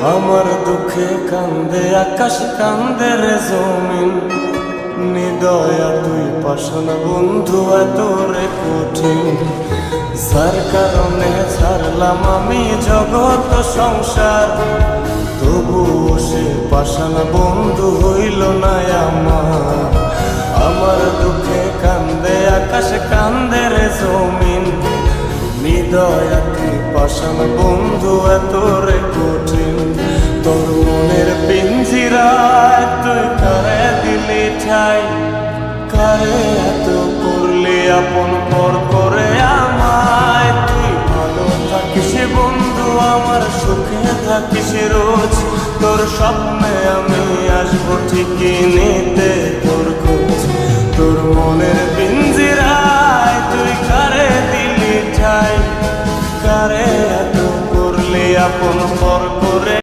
আমার দুঃখে কান্দে আকাশ, কান্দে রে জমিন। নিদয়া তুই পাশান বন্ধু, এত রে কঠিন। যার কারণে ছাড়লাম আমি জগৎ সংসার, তবুও সে পাশান বন্ধু হইল না আমার। আমার দুঃখে কান্দে আকাশ, কান্দে রে জমিন। নিদয়া তুই পাশান বন্ধু, এত রে কঠিন। তোর মনের পিঞ্জিরায় তুই কারে দিলি ঠাই, কারে এত করলি আপন পর করে আমায়। তুই ভালো থাকিস বন্ধু আমার, সুখে থাকিস রোজ। তোর স্বপ্নে আমি আসবো ঠিকই নিতে তোর খোঁজ। তোর মনের পিঞ্জিরায় তুই কারে দিলি ঠাই, কারে এত করলি আপন পর করে।